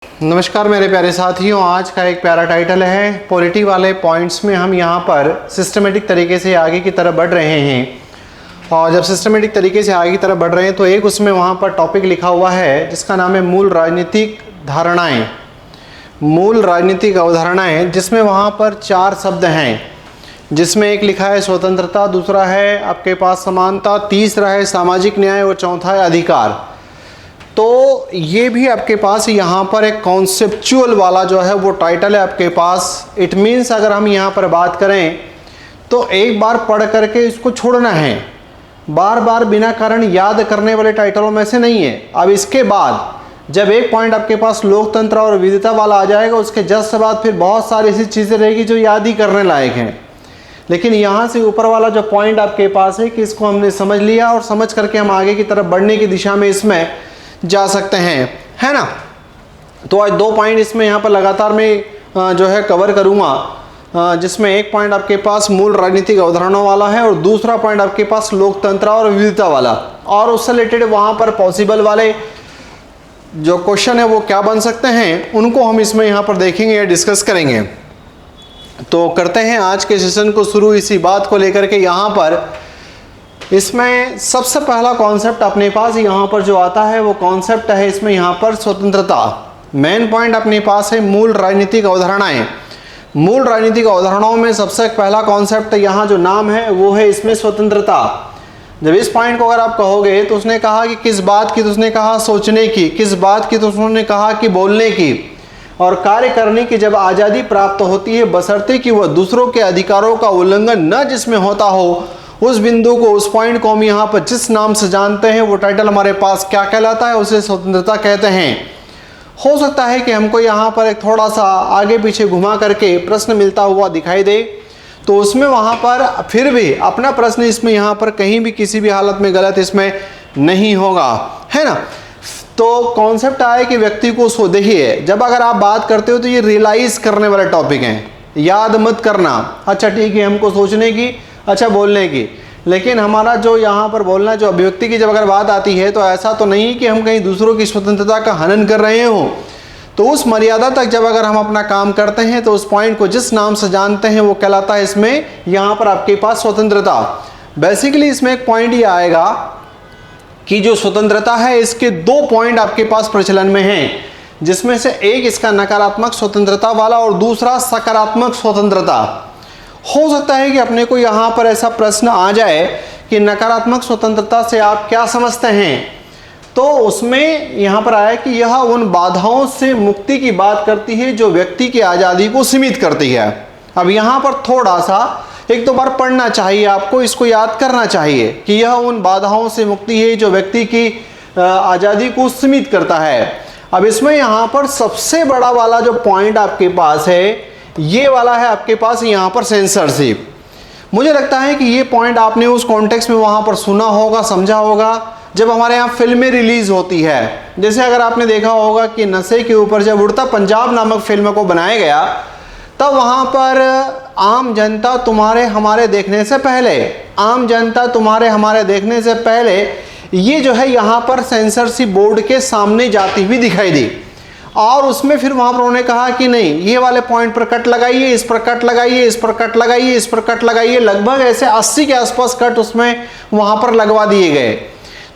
नमस्कार मेरे प्यारे साथियों, आज का एक प्यारा टाइटल है पॉलिटी वाले पॉइंट्स में हम यहाँ पर सिस्टमेटिक तरीके से आगे की तरफ बढ़ रहे हैं। और जब सिस्टमेटिक तरीके से आगे की तरफ बढ़ रहे हैं तो एक उसमें वहाँ पर टॉपिक लिखा हुआ है जिसका नाम है मूल राजनीतिक धारणाएं, मूल राजनीतिक अवधारणाएं, जिसमें वहाँ पर 4 शब्द हैं। जिसमें एक लिखा है स्वतंत्रता, दूसरा है आपके पास समानता, तीसरा है सामाजिक न्याय और चौथा है अधिकार। तो ये भी आपके पास यहाँ पर एक कॉन्सेप्चुअल वाला जो है वो टाइटल है आपके पास। इट मीन्स अगर हम यहाँ पर बात करें तो एक बार पढ़ करके इसको छोड़ना है, बार बार बिना कारण याद करने वाले टाइटलों में से नहीं है। अब इसके बाद जब एक पॉइंट आपके पास लोकतंत्र और विविधता वाला आ जाएगा, उसके जस्ट बाद फिर बहुत सारी ऐसी चीज़ें रहेगी जो याद ही करने लायक हैं। लेकिन यहाँ से ऊपर वाला जो पॉइंट आपके पास है कि इसको हमने समझ लिया और समझ करके हम आगे की तरफ बढ़ने की दिशा में इसमें जा सकते हैं, है ना। तो आज 2 पॉइंट इसमें यहाँ पर लगातार मैं जो है कवर करूँगा, जिसमें एक पॉइंट आपके पास मूल राजनीतिक अवधारणाओं वाला है और दूसरा पॉइंट आपके पास लोकतंत्र और विविधता वाला, और उससे रिलेटेड वहाँ पर पॉसिबल वाले जो क्वेश्चन है वो क्या बन सकते हैं उनको हम इसमें यहाँ पर देखेंगे या डिस्कस करेंगे। तो करते हैं आज के सेशन को शुरू इसी बात को लेकर के। यहाँ पर इसमें सबसे पहला कॉन्सेप्ट अपने पास यहाँ पर जो आता है वो कॉन्सेप्ट है इसमें यहाँ पर स्वतंत्रता। मेन पॉइंट अपने पास है मूल राजनीतिक अवधारणाएं। मूल राजनीतिक अवधारणाओं में सबसे पहला कॉन्सेप्ट यहाँ जो नाम है वो है इसमें स्वतंत्रता। जब इस पॉइंट को अगर आप कहोगे तो उसने कहा कि किस बात की, तो उसने कहा सोचने की, किस बात की, तो उसने कहा कि बोलने की और कार्य करने की जब आज़ादी प्राप्त होती है, बशर्ते कि वह दूसरों के अधिकारों का उल्लंघन न जिसमें होता हो, उस बिंदु को, उस पॉइंट को हम यहाँ पर जिस नाम से जानते हैं वो टाइटल हमारे पास क्या कहलाता है, उसे स्वतंत्रता कहते हैं। हो सकता है कि हमको यहाँ पर एक थोड़ा सा आगे पीछे घुमा करके प्रश्न मिलता हुआ दिखाई दे, तो उसमें वहाँ पर फिर भी अपना प्रश्न इसमें यहाँ पर कहीं भी किसी भी हालत में गलत इसमें नहीं होगा, है ना। तो कॉन्सेप्ट आए कि व्यक्ति को सो, देखिए जब अगर आप बात करते हो तो ये रियलाइज करने वाले टॉपिक हैं, याद मत करना। अच्छा ठीक है, हमको सोचने की, अच्छा बोलने की, लेकिन हमारा जो यहाँ पर बोलना, जो अभिव्यक्ति की जब अगर बात आती है तो ऐसा तो नहीं कि हम कहीं दूसरों की स्वतंत्रता का हनन कर रहे हो। तो उस मर्यादा तक जब अगर हम अपना काम करते हैं तो उस पॉइंट को जिस नाम से जानते हैं वो कहलाता है इसमें यहाँ पर आपके पास स्वतंत्रता। बेसिकली इसमें एक पॉइंट ये आएगा कि जो स्वतंत्रता है इसके 2 पॉइंट आपके पास प्रचलन में हैं, जिसमें से एक इसका नकारात्मक स्वतंत्रता वाला और दूसरा सकारात्मक स्वतंत्रता। हो सकता है कि अपने को यहाँ पर ऐसा प्रश्न आ जाए कि नकारात्मक स्वतंत्रता से आप क्या समझते हैं, तो उसमें यहाँ पर आया कि यह उन बाधाओं से मुक्ति की बात करती है जो व्यक्ति की आज़ादी को सीमित करती है। अब यहाँ पर थोड़ा सा एक दो बार पढ़ना चाहिए आपको, इसको याद करना चाहिए कि यह उन बाधाओं से मुक्ति है जो व्यक्ति की आज़ादी को सीमित करता है। अब इसमें यहाँ पर सबसे बड़ा वाला जो पॉइंट आपके पास है ये वाला है आपके पास यहाँ पर सेंसरशिप। मुझे लगता है कि ये पॉइंट आपने उस कॉन्टेक्स्ट में वहाँ पर सुना होगा, समझा होगा, जब हमारे यहाँ फिल्में रिलीज होती है। जैसे अगर आपने देखा होगा कि नशे के ऊपर जब उड़ता पंजाब नामक फिल्म को बनाया गया, तब वहाँ पर आम जनता तुम्हारे हमारे देखने से पहले, आम जनता तुम्हारे हमारे देखने से पहले ये जो है यहाँ पर सेंसरशिप बोर्ड के सामने जाती हुई दिखाई दी। और उसमें फिर वहाँ पर उन्होंने कहा कि नहीं, ये वाले पॉइंट पर कट लगाइए, इस पर कट लगाइए, इस पर कट लगाइए, इस पर कट लगाइए। लगभग ऐसे 80 के आसपास कट उसमें वहाँ पर लगवा दिए गए।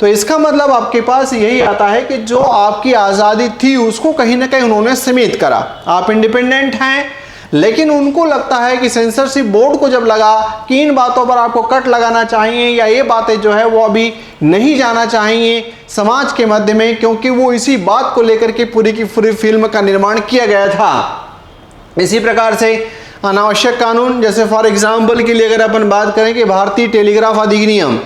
तो इसका मतलब आपके पास यही आता है कि जो आपकी आज़ादी थी उसको कहीं ना कहीं उन्होंने सीमित करा। आप इंडिपेंडेंट हैं, लेकिन उनको लगता है कि सेंसरशिप बोर्ड को जब लगा कि इन बातों पर आपको कट लगाना चाहिए या ये बातें जो है वो अभी नहीं जाना चाहिए समाज के मध्य में, क्योंकि वो इसी बात को लेकर के पूरी की पूरी फिल्म का निर्माण किया गया था। इसी प्रकार से अनावश्यक कानून, जैसे फॉर एग्जाम्पल के लिए अगर अपन बात करें कि भारतीय टेलीग्राफ अधिनियम,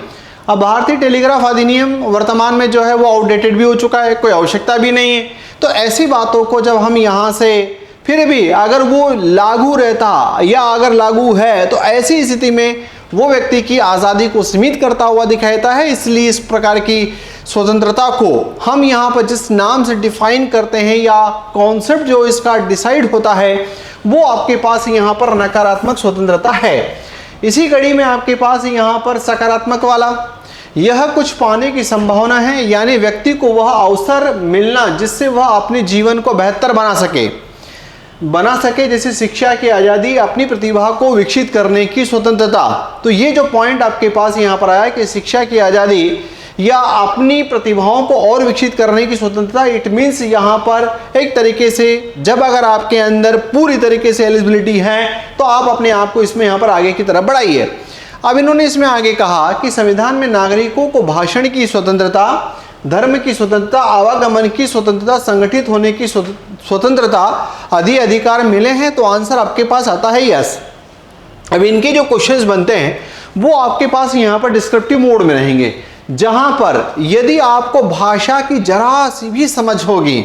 अब भारतीय टेलीग्राफ अधिनियम वर्तमान में जो है वो आउटडेटेड भी हो चुका है, कोई आवश्यकता भी नहीं है। तो ऐसी बातों को जब हम यहाँ से फिर भी अगर वो लागू रहता या अगर लागू है तो ऐसी स्थिति में वो व्यक्ति की आज़ादी को सीमित करता हुआ दिखाता है। इसलिए इस प्रकार की स्वतंत्रता को हम यहाँ पर जिस नाम से डिफाइन करते हैं या कॉन्सेप्ट जो इसका डिसाइड होता है वो आपके पास यहाँ पर नकारात्मक स्वतंत्रता है। इसी कड़ी में आपके पास यहाँ पर सकारात्मक वाला, यह कुछ पाने की संभावना है, यानी व्यक्ति को वह अवसर मिलना जिससे वह अपने जीवन को बेहतर बना सके, जैसे शिक्षा की आज़ादी, अपनी प्रतिभा को विकसित करने की स्वतंत्रता। तो ये जो पॉइंट आपके पास यहाँ पर आया कि शिक्षा की आज़ादी या अपनी प्रतिभाओं को और विकसित करने की स्वतंत्रता, इट मीन्स यहाँ पर एक तरीके से जब अगर आपके अंदर पूरी तरीके से एलिजिबिलिटी है तो आप अपने आप को इसमें यहाँ पर आगे की तरफ बढ़ाइए। अब इन्होंने इसमें आगे कहा कि संविधान में नागरिकों को भाषण की स्वतंत्रता, धर्म की स्वतंत्रता, आवागमन की स्वतंत्रता, संगठित होने की स्वतंत्रता आदि अधिकार मिले हैं। तो आंसर आपके पास आता है यस। अब इनके जो क्वेश्चंस बनते हैं वो आपके पास यहाँ पर डिस्क्रिप्टिव मोड में रहेंगे, जहां पर यदि आपको भाषा की जरा सी भी समझ होगी,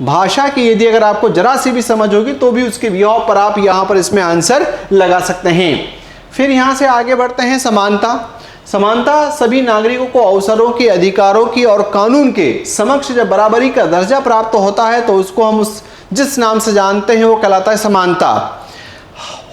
भाषा की यदि अगर आपको जरा सी भी समझ होगी तो भी उसके विवाह पर आप यहाँ पर इसमें आंसर लगा सकते हैं। फिर यहाँ से आगे बढ़ते हैं समानता। समानता सभी नागरिकों को अवसरों की, अधिकारों की और कानून के समक्ष जब बराबरी का दर्जा प्राप्त होता है तो उसको हम जिस नाम से जानते हैं वो कहलाता है समानता।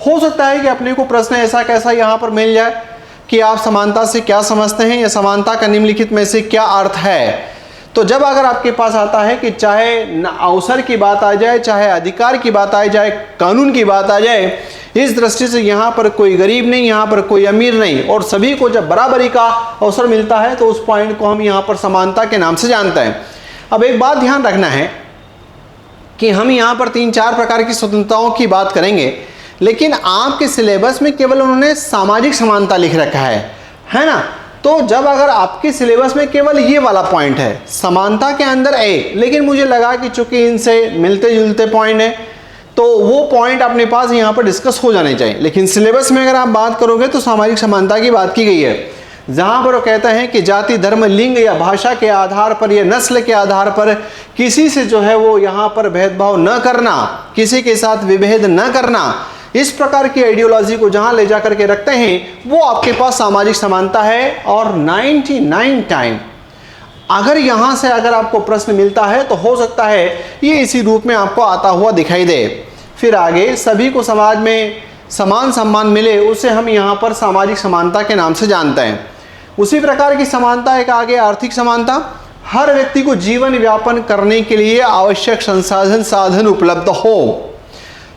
हो सकता है कि अपने को प्रश्न ऐसा कैसा यहाँ पर मिल जाए कि आप समानता से क्या समझते हैं या समानता का निम्नलिखित में से क्या अर्थ है। तो जब अगर आपके पास आता है कि चाहे अवसर की बात आ जाए, चाहे अधिकार की बात आ जाए, कानून की बात आ जाए, इस दृष्टि से यहाँ पर कोई गरीब नहीं, यहाँ पर कोई अमीर नहीं, और सभी को जब बराबरी का अवसर मिलता है तो उस पॉइंट को हम यहाँ पर समानता के नाम से जानते हैं। अब एक बात ध्यान रखना है कि हम यहाँ पर 3-4 प्रकार की स्वतंत्रताओं की बात करेंगे, लेकिन आपके सिलेबस में केवल उन्होंने सामाजिक समानता लिख रखा है ना। तो जब अगर आपके सिलेबस में केवल ये वाला पॉइंट है समानता के अंदर एक, लेकिन मुझे लगा कि चूंकि इनसे मिलते जुलते पॉइंट है तो वो पॉइंट अपने पास यहाँ पर डिस्कस हो जाने चाहिए। लेकिन सिलेबस में अगर आप बात करोगे तो सामाजिक समानता की बात की गई है, जहाँ पर वो कहते हैं कि जाति, धर्म, लिंग या भाषा के आधार पर या नस्ल के आधार पर किसी से जो है वो यहाँ पर भेदभाव न करना, किसी के साथ विभेद न करना, इस प्रकार की आइडियोलॉजी को जहां ले जाकर के रखते हैं वो आपके पास सामाजिक समानता है। और 99 टाइम अगर यहां से अगर आपको प्रश्न मिलता है तो हो सकता है ये इसी रूप में आपको आता हुआ दिखाई दे। फिर आगे सभी को समाज में समान सम्मान मिले, उसे हम यहाँ पर सामाजिक समानता के नाम से जानते हैं। उसी प्रकार की समानता एक आगे आर्थिक समानता, हर व्यक्ति को जीवन व्यापन करने के लिए आवश्यक साधन उपलब्ध हो।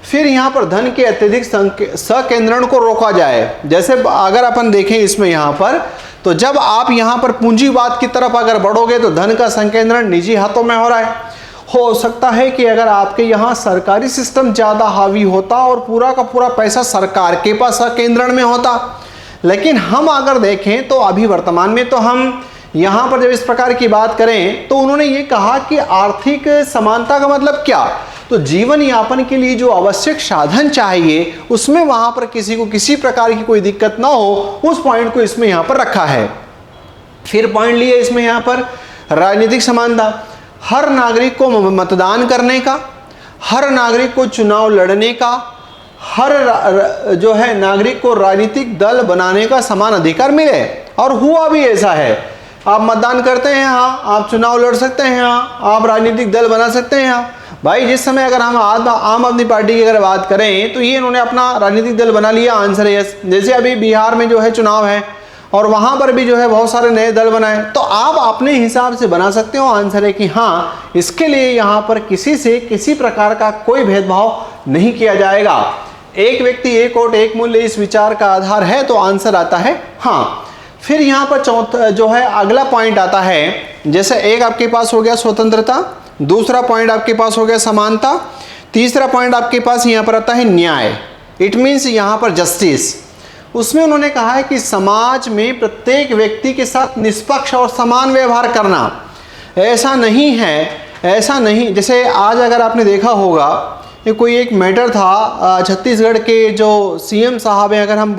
फिर यहाँ पर धन के अत्यधिक संकेंद्रण को रोका जाए। जैसे अगर अपन देखें इसमें यहाँ पर, तो जब आप यहाँ पर पूंजीवाद की तरफ अगर बढ़ोगे तो धन का संकेंद्रण निजी हाथों में हो रहा है। हो सकता है कि अगर आपके यहाँ सरकारी सिस्टम ज़्यादा हावी होता और पूरा का पूरा पैसा सरकार के पास केंद्रण में होता, लेकिन हम अगर देखें तो अभी वर्तमान में तो हम यहाँ पर जब इस प्रकार की बात करें तो उन्होंने ये कहा कि आर्थिक समानता का मतलब क्या, तो जीवन यापन के लिए जो आवश्यक साधन चाहिए उसमें वहां पर किसी को किसी प्रकार की कोई दिक्कत ना हो, उस पॉइंट को इसमें यहाँ पर रखा है। फिर पॉइंट लिए इसमें यहाँ पर राजनीतिक समानता, हर नागरिक को मतदान करने का, हर नागरिक को चुनाव लड़ने का, हर जो है नागरिक को राजनीतिक दल बनाने का समान अधिकार मिले। और हुआ भी ऐसा है, आप मतदान करते हैं यहाँ, आप चुनाव लड़ सकते हैं यहाँ, आप राजनीतिक दल बना सकते हैं यहाँ। भाई जिस समय अगर हम आम आदमी पार्टी की अगर बात करें तो ये इन्होंने अपना राजनीतिक दल बना लिया, आंसर है यस। जैसे अभी बिहार में जो है चुनाव है और वहाँ पर भी जो है बहुत सारे नए दल बनाए, तो आप अपने हिसाब से बना सकते हो, आंसर है कि हाँ, इसके लिए यहाँ पर किसी से किसी प्रकार का कोई भेदभाव नहीं किया जाएगा। एक व्यक्ति एक वोट एक मूल्य इस विचार का आधार है, तो आंसर आता है हाँ। फिर यहाँ पर चौथा जो है अगला पॉइंट आता है, जैसे एक आपके पास हो गया स्वतंत्रता, दूसरा पॉइंट आपके पास हो गया समानता, तीसरा पॉइंट आपके पास यहाँ पर आता है न्याय, इट मीन्स यहाँ पर जस्टिस। उसमें उन्होंने कहा है कि समाज में प्रत्येक व्यक्ति के साथ निष्पक्ष और समान व्यवहार करना। ऐसा नहीं जैसे आज अगर आपने देखा होगा ये कोई एक मैटर था, छत्तीसगढ़ के जो सीएम साहब हैं, अगर हम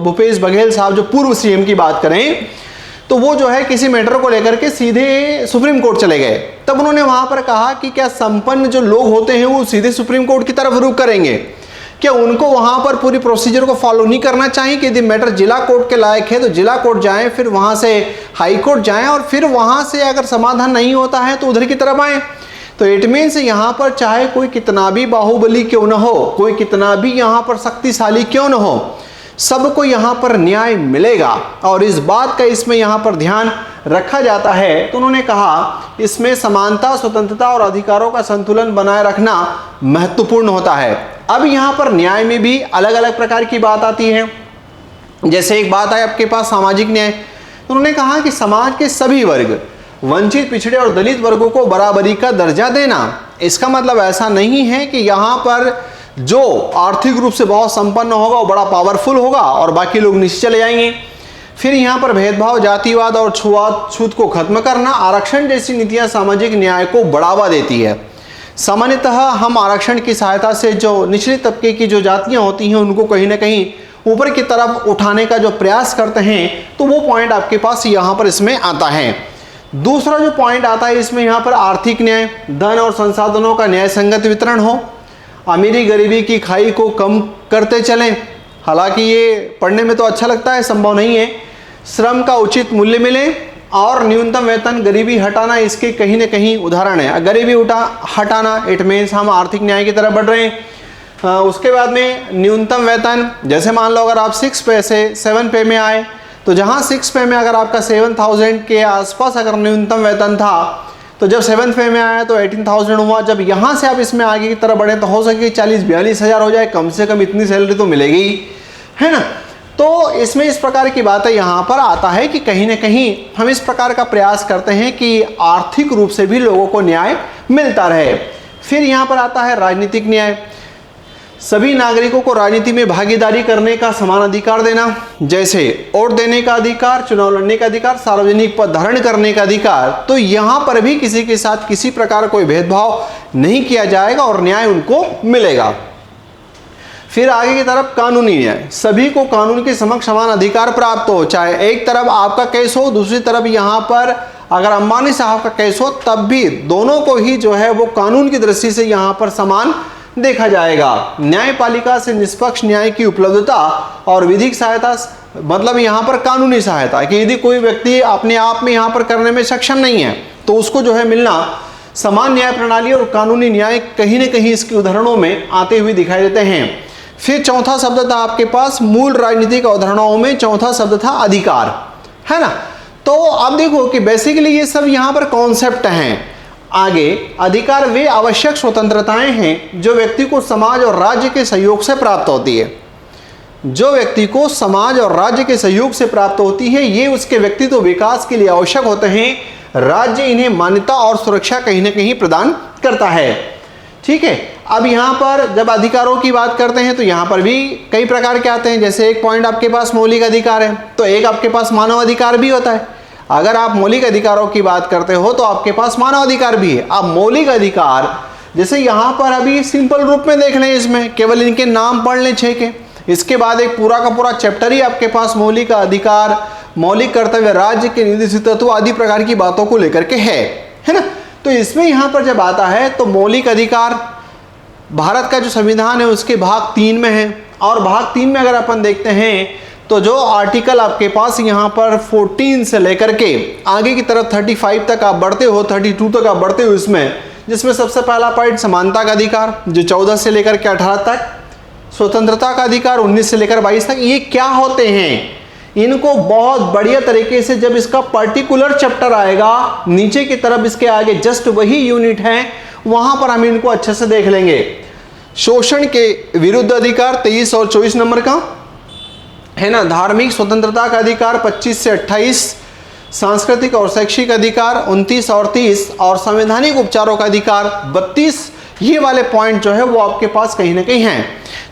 भूपेश बघेल साहब जो पूर्व सीएम की बात करें, तो वो जो है किसी मैटर को लेकर के सीधे सुप्रीम कोर्ट चले गए। तब उन्होंने वहाँ पर कहा कि क्या संपन्न जो लोग होते हैं वो सीधे सुप्रीम कोर्ट की तरफ रुख करेंगे, क्या उनको वहाँ पर पूरी प्रोसीजर को फॉलो नहीं करना चाहिए कि यदि मैटर जिला कोर्ट के लायक है तो जिला कोर्ट जाएं, फिर वहाँ से हाई कोर्ट जाएं, और फिर वहाँ से अगर समाधान नहीं होता है तो उधर की तरफ आएँ। तो इट मीन्स यहाँ पर चाहे कोई कितना भी बाहुबली क्यों न हो, कोई कितना भी यहाँ पर शक्तिशाली क्यों न हो, सबको यहाँ पर न्याय मिलेगा और इस बात का इसमें यहाँ पर ध्यान रखा जाता है। तो उन्होंने कहा इसमें समानता, स्वतंत्रता और अधिकारों का संतुलन बनाए रखना महत्वपूर्ण होता है। अब यहाँ पर न्याय में भी अलग अलग प्रकार की बात आती है। जैसे एक बात है आपके पास सामाजिक न्याय, तो उन्होंने कहा कि समाज के सभी वर्ग, वंचित, पिछड़े और दलित वर्गों को बराबरी का दर्जा देना। इसका मतलब ऐसा नहीं है कि यहाँ पर जो आर्थिक रूप से बहुत संपन्न होगा वो बड़ा पावरफुल होगा और बाकी लोग नीचे चले जाएंगे। फिर यहाँ पर भेदभाव, जातिवाद और छूत को खत्म करना। आरक्षण जैसी नीतियाँ सामाजिक न्याय को बढ़ावा देती है। सामान्यतः हम आरक्षण की सहायता से जो निचले तबके की जो जातियाँ होती हैं उनको कहीं ना कहीं ऊपर की तरफ उठाने का जो प्रयास करते हैं, तो वो पॉइंट आपके पास यहाँ पर इसमें आता है। दूसरा जो पॉइंट आता है इसमें यहाँ पर आर्थिक न्याय, धन और संसाधनों का न्याय संगत वितरण हो, अमीरी गरीबी की खाई को कम करते चलें। हालांकि ये पढ़ने में तो अच्छा लगता है, संभव नहीं है। श्रम का उचित मूल्य मिले और न्यूनतम वेतन, गरीबी हटाना इसके कहीं ना कहीं उदाहरण है। गरीबी हटाना इट मीन्स हम आर्थिक न्याय की तरफ बढ़ रहे हैं। उसके बाद में न्यूनतम वेतन, जैसे मान लो अगर आप 6 पे से 7 पे में आए, तो जहाँ 6 पे में अगर आपका 7,000 के आसपास अगर न्यूनतम वेतन था, तो जब 7th पे में आया तो 18,000 हुआ। जब यहाँ से आप इसमें आगे की तरफ बढ़े तो हो सके 40-42 हज़ार हो जाए, कम से कम इतनी सैलरी तो मिलेगी, है ना। तो इसमें इस प्रकार की बातें यहाँ पर आता है कि कहीं ना कहीं हम इस प्रकार का प्रयास करते हैं कि आर्थिक रूप से भी लोगों को न्याय मिलता रहे। फिर यहाँ पर आता है राजनीतिक न्याय, सभी नागरिकों को राजनीति में भागीदारी करने का समान अधिकार देना, जैसे वोट देने का अधिकार, चुनाव लड़ने का अधिकार, सार्वजनिक पद धारण करने का अधिकार। तो यहाँ पर भी किसी के साथ किसी प्रकार कोई भेदभाव नहीं किया जाएगा और न्याय उनको मिलेगा। फिर आगे की तरफ कानूनी न्याय, सभी को कानून के समक्ष समान अधिकार प्राप्त हो, चाहे एक तरफ आपका केस हो, दूसरी तरफ यहाँ पर अगर अंबानी साहब का केस हो, तब भी दोनों को ही जो है वो कानून की दृष्टि से यहाँ पर समान देखा जाएगा। न्यायपालिका से निष्पक्ष न्याय की उपलब्धता और विधिक सहायता, मतलब यहाँ पर कानूनी सहायता कि यदि कोई व्यक्ति अपने आप में यहाँ पर करने में सक्षम नहीं है तो उसको जो है मिलना। समान न्याय प्रणाली और कानूनी न्याय कहीं न कहीं इसके उदाहरणों में आते हुए दिखाई देते हैं। फिर चौथा शब्द था आपके पास मूल राजनीतिक अवधारणाओं में, चौथा शब्द था अधिकार, है ना। तो अब देखो कि बेसिकली ये सब यहाँ पर कॉन्सेप्ट हैं। आगे अधिकार वे आवश्यक स्वतंत्रताएं हैं जो व्यक्ति को समाज और राज्य के सहयोग से प्राप्त होती है। जो व्यक्ति को समाज और राज्य के सहयोग से प्राप्त होती है, ये उसके व्यक्तित्व विकास के लिए आवश्यक होते हैं। राज्य इन्हें मान्यता और सुरक्षा कहीं ना कहीं प्रदान करता है। ठीक है, अब यहाँ पर जब अधिकारों की बात करते हैं तो यहाँ पर भी कई प्रकार के आते हैं। जैसे एक पॉइंट आपके पास मौलिक अधिकार है, तो एक आपके पास मानव अधिकार भी होता है। अगर आप मौलिक अधिकारों की बात करते हो तो आपके पास मानव अधिकार भी है। अब मौलिक अधिकार जैसे यहाँ पर अभी सिंपल रूप में देख लें, इसमें केवल इनके नाम पढ़ लें 6 के, इसके बाद एक पूरा का पूरा चैप्टर ही आपके पास मौलिक अधिकार, मौलिक कर्तव्य, राज्य के निर्देशित तत्व आदि प्रकार की बातों को लेकर के है ना। तो इसमें यहाँ पर जब आता है तो मौलिक अधिकार भारत का जो संविधान है उसके भाग 3 में है। और भाग 3 में अगर अपन देखते हैं तो जो आर्टिकल आपके पास यहाँ पर 14 से लेकर के आगे की तरफ 35 तक आप बढ़ते हो, 32 तक आप बढ़ते हो इसमें, जिसमें सबसे पहला पॉइंट समानता का अधिकार जो 14 से लेकर के 18 तक, स्वतंत्रता का अधिकार 19 से लेकर 22 तक। ये क्या होते हैं, इनको बहुत बढ़िया तरीके से जब इसका पर्टिकुलर चैप्टर आएगा नीचे की तरफ इसके आगे जस्ट वही यूनिट है, वहां पर हम इनको अच्छे से देख लेंगे। शोषण के विरुद्ध अधिकार 23 और 24 नंबर का है ना। धार्मिक स्वतंत्रता का अधिकार 25 से 28, सांस्कृतिक और शैक्षिक अधिकार 29 और 30, और संवैधानिक उपचारों का अधिकार 32। ये वाले पॉइंट जो है वो आपके पास कहीं ना कहीं हैं।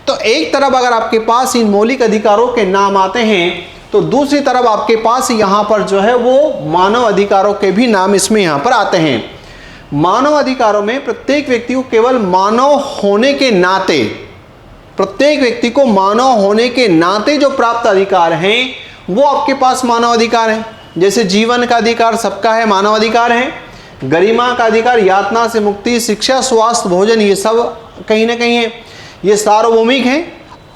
तो एक तरफ अगर आपके पास इन मौलिक अधिकारों के नाम आते हैं तो दूसरी तरफ आपके पास यहाँ पर जो है वो मानव अधिकारों के भी नाम इसमें यहाँ पर आते हैं। मानव अधिकारों में प्रत्येक व्यक्ति को केवल मानव होने के नाते, प्रत्येक व्यक्ति को मानव होने के नाते जो प्राप्त अधिकार हैं वो आपके पास मानव अधिकार हैं। जैसे जीवन का अधिकार सबका है, मानव अधिकार है। गरिमा का अधिकार, यातना से मुक्ति, शिक्षा, स्वास्थ्य, भोजन, ये सब कहीं ना कहीं है। ये सार्वभौमिक हैं,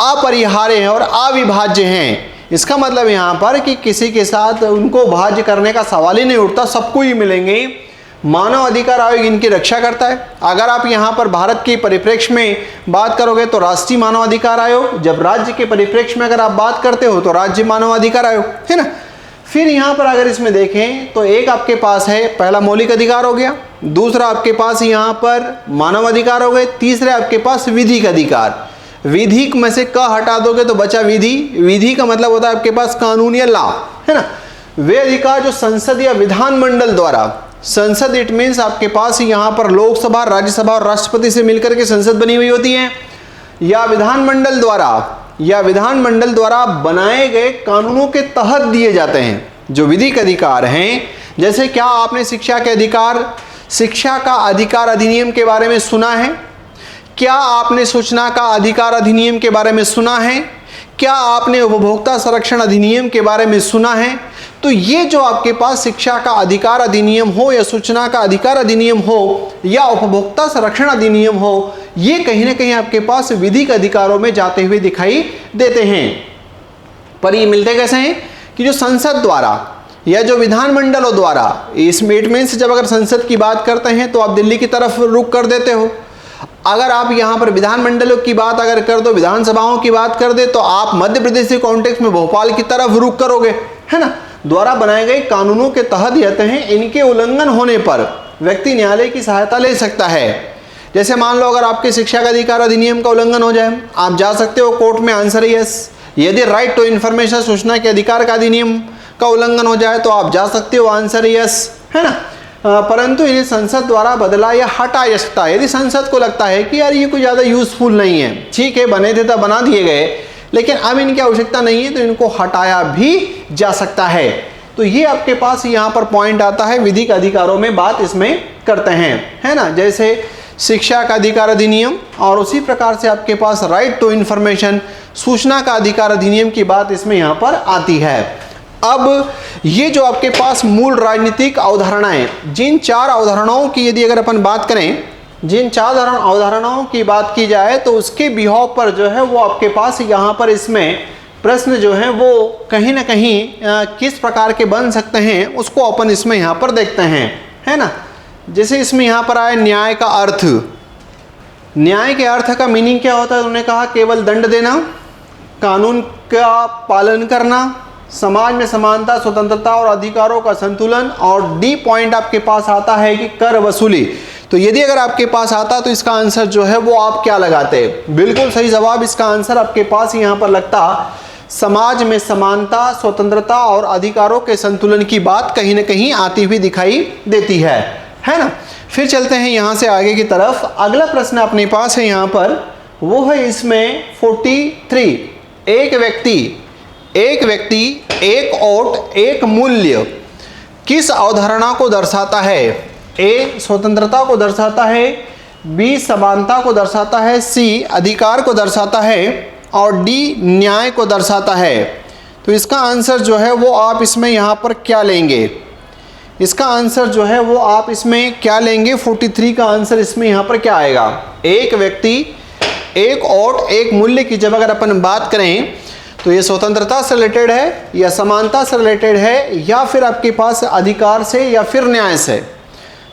अपरिहार्य हैं और अविभाज्य हैं। इसका मतलब यहाँ पर कि किसी के साथ उनको भाज्य करने का सवाल ही नहीं उठता, सबको ही मिलेंगे। मानव अधिकार आयोग इनकी रक्षा करता है। अगर आप यहाँ पर भारत के परिप्रेक्ष्य में बात करोगे तो राष्ट्रीय मानव अधिकार आयोग, जब राज्य के परिप्रेक्ष्य में अगर आप बात करते हो तो राज्य मानव अधिकार आयोग, है ना। फिर यहाँ पर अगर इसमें देखें तो एक आपके पास है, पहला मौलिक अधिकार हो गया, दूसरा आपके पास यहाँ पर मानव अधिकार हो गए, तीसरा आपके पास विधिक अधिकार। विधिक में से क हटा दोगे तो बचा विधि। विधि का मतलब होता है आपके पास कानून या लॉ, है ना। वे अधिकार जो संसद या विधानमंडल द्वारा, संसद इट मीन्स आपके पास यहाँ पर लोकसभा, राज्यसभा और राष्ट्रपति से मिलकर के संसद बनी हुई होती है, या विधानमंडल द्वारा बनाए गए कानूनों के तहत दिए जाते हैं। जो विधिक अधिकार हैं, जैसे क्या आपने शिक्षा का अधिकार अधिनियम के बारे में सुना है? क्या आपने सूचना का अधिकार अधिनियम के बारे में सुना है? क्या आपने उपभोक्ता संरक्षण अधिनियम के बारे में सुना है? तो ये जो आपके पास शिक्षा का अधिकार अधिनियम हो या सूचना का अधिकार अधिनियम हो या उपभोक्ता संरक्षण अधिनियम हो, ये कहीं ना कहीं आपके पास विधिक अधिकारों में जाते हुए दिखाई देते हैं। पर ये मिलते कैसे हैं कि जो संसद द्वारा या जो विधानमंडलों द्वारा, इसमें इट मीन्स जब अगर संसद की बात करते हैं तो आप दिल्ली की तरफ रुख कर देते हो। अगर आप यहाँ पर विधानमंडलों की बात अगर कर दो, विधानसभाओं की बात कर दे, तो आप मध्य प्रदेश के कॉन्टेक्स्ट में भोपाल की तरफ रुख करोगे, है ना। द्वारा बनाए गए कानूनों के तहत रहते हैं, इनके उल्लंघन होने पर व्यक्ति न्यायालय की सहायता ले सकता है। जैसे मान लो अगर आपके शिक्षा का अधिकार अधिनियम का उल्लंघन हो जाए, आप जा सकते हो कोर्ट में, आंसर यस। यदि राइट टू इन्फॉर्मेशन, सूचना के अधिकार का अधिनियम का उल्लंघन हो जाए तो आप जा सकते हो, आंसर यस, है ना। परंतु इन्हें संसद द्वारा बदला या हटा जा सकता है। यदि संसद को लगता है कि यार ये कोई ज़्यादा यूजफुल नहीं है, ठीक है बने थे तब बना दिए गए, लेकिन अब इनकी आवश्यकता नहीं है, तो इनको हटाया भी जा सकता है। तो ये आपके पास यहाँ पर पॉइंट आता है, विधिक अधिकारों में बात इसमें करते हैं, है ना। जैसे शिक्षा का अधिकार अधिनियम, और उसी प्रकार से आपके पास राइट टू इन्फॉर्मेशन, सूचना का अधिकार अधिनियम की बात इसमें यहाँ पर आती है। अब ये जो आपके पास मूल राजनीतिक अवधारणाएं, जिन चार अवधारणाओं की यदि अगर अपन बात करें, जिन चार अवधारणाओं की बात की जाए तो उसके बिहाव पर जो है वो आपके पास यहाँ पर इसमें प्रश्न जो है वो कहीं ना कहीं किस प्रकार के बन सकते हैं उसको अपन इसमें यहाँ पर देखते हैं, है ना। जैसे इसमें यहाँ पर आए न्याय का अर्थ। न्याय के अर्थ का मीनिंग क्या होता है? उन्होंने कहा केवल दंड देना, कानून का पालन करना, समाज में समानता, स्वतंत्रता और अधिकारों का संतुलन, और डी पॉइंट आपके पास आता है कि कर वसूली। तो यदि अगर आपके पास आता तो इसका आंसर जो है वो आप क्या लगाते? बिल्कुल सही जवाब इसका आंसर आपके पास यहाँ पर लगता समाज में समानता, स्वतंत्रता और अधिकारों के संतुलन की बात कहीं ना कहीं आती हुई दिखाई देती है ना। फिर चलते हैं यहाँ से आगे की तरफ। अगला प्रश्न अपने पास है यहाँ पर, वो है इसमें 43। एक व्यक्ति, एक वोट, एक मूल्य किस अवधारणा को दर्शाता है? ए स्वतंत्रता को दर्शाता है, बी समानता को दर्शाता है, सी अधिकार को दर्शाता है, और डी न्याय को दर्शाता है। तो इसका आंसर जो है वो आप इसमें यहाँ पर क्या लेंगे? इसका आंसर जो है वो आप इसमें क्या लेंगे? 43 का आंसर इसमें यहाँ पर क्या आएगा? एक व्यक्ति, एक वोट, एक मूल्य की जब अगर अपन बात करें तो ये स्वतंत्रता से रिलेटेड है या समानता से रिलेटेड है या फिर आपके पास अधिकार से या फिर न्याय से?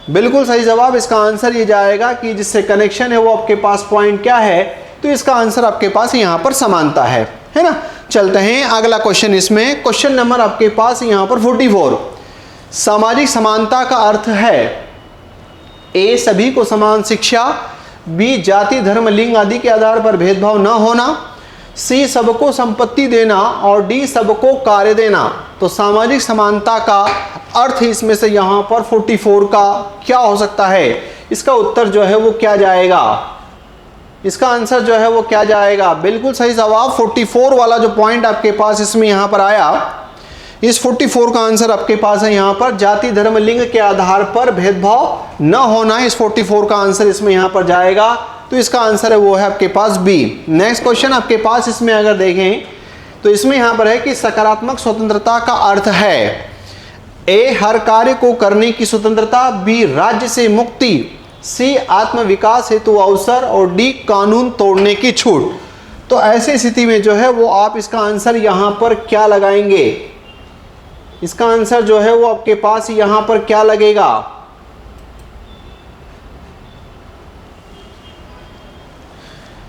बिल्कुल सही जवाब इसका आंसर ये जाएगा कि जिससे कनेक्शन है वो आपके पास पॉइंट क्या है, तो इसका आंसर आपके पास यहाँ पर समानता है ना। चलते हैं अगला क्वेश्चन। इसमें क्वेश्चन नंबर आपके पास यहाँ पर 44। सामाजिक समानता का अर्थ है ए सभी को समान शिक्षा, बी जाति धर्म लिंग आदि के आधार पर भेदभाव न होना, सी सबको संपत्ति देना, और डी सबको कार्य देना। तो सामाजिक समानता का अर्थ इसमें से यहाँ पर 44 का क्या हो सकता है? इसका उत्तर जो है वो क्या जाएगा? इसका आंसर जो है वो क्या जाएगा? बिल्कुल सही जवाब 44 वाला जो पॉइंट आपके पास इसमें यहाँ पर आया, इस 44 का आंसर आपके पास है यहाँ पर जाति धर्म लिंग के आधार पर भेदभाव न होना। इस 44 का आंसर इसमें यहाँ पर जाएगा, तो इसका आंसर है वो है आपके पास बी। नेक्स्ट क्वेश्चन आपके पास इसमें अगर देखें तो इसमें यहाँ पर है कि सकारात्मक स्वतंत्रता का अर्थ है ए हर कार्य को करने की स्वतंत्रता, बी राज्य से मुक्ति, सी आत्म विकास हेतु अवसर, और डी कानून तोड़ने की छूट। तो ऐसी स्थिति में जो है वो आप इसका आंसर यहाँ पर क्या लगाएंगे? इसका आंसर जो है वो आपके पास यहाँ पर क्या लगेगा?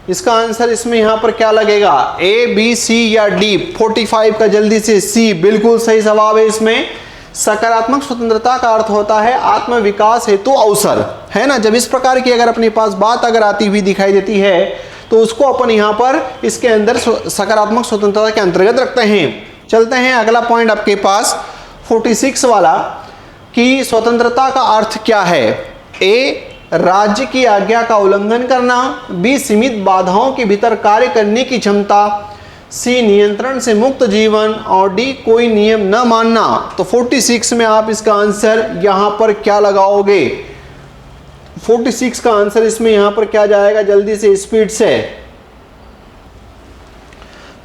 इसका आंसर इसमें यहाँ पर क्या लगेगा, ए, बी, सी या डी? 45 का जल्दी से सी बिल्कुल सही जवाब है। इसमें सकारात्मक स्वतंत्रता का अर्थ होता है आत्म विकास हेतु अवसर, है ना। जब इस प्रकार की अगर अपने पास बात अगर आती हुई दिखाई देती है तो उसको अपन यहाँ पर इसके अंदर सकारात्मक स्वतंत्रता के अंतर्गत रखते हैं। चलते हैं अगला पॉइंट आपके पास 46 वाला, कि स्वतंत्रता का अर्थ क्या है। ए, राज्य की आज्ञा का उल्लंघन करना, बी, सीमित बाधाओं के भीतर कार्य करने की क्षमता, सी, नियंत्रण से मुक्त जीवन, और डी, कोई नियम न मानना। तो 46 में आप इसका आंसर यहाँ पर क्या लगाओगे? 46 का आंसर इसमें यहाँ पर क्या जाएगा, जल्दी से स्पीड से?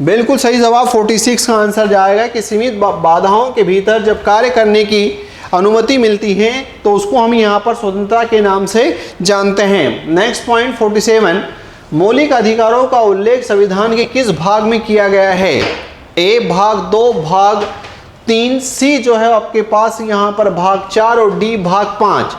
बिल्कुल सही जवाब 46 का आंसर जाएगा कि सीमित बाधाओं के भीतर जब कार्य करने की अनुमति मिलती है तो उसको हम यहाँ पर स्वतंत्रता के नाम से जानते हैं। नेक्स्ट पॉइंट 47, मौलिक अधिकारों का उल्लेख संविधान के किस भाग में किया गया है? ए, भाग 2, भाग 3, सी जो है आपके पास यहाँ पर भाग 4 और डी भाग 5।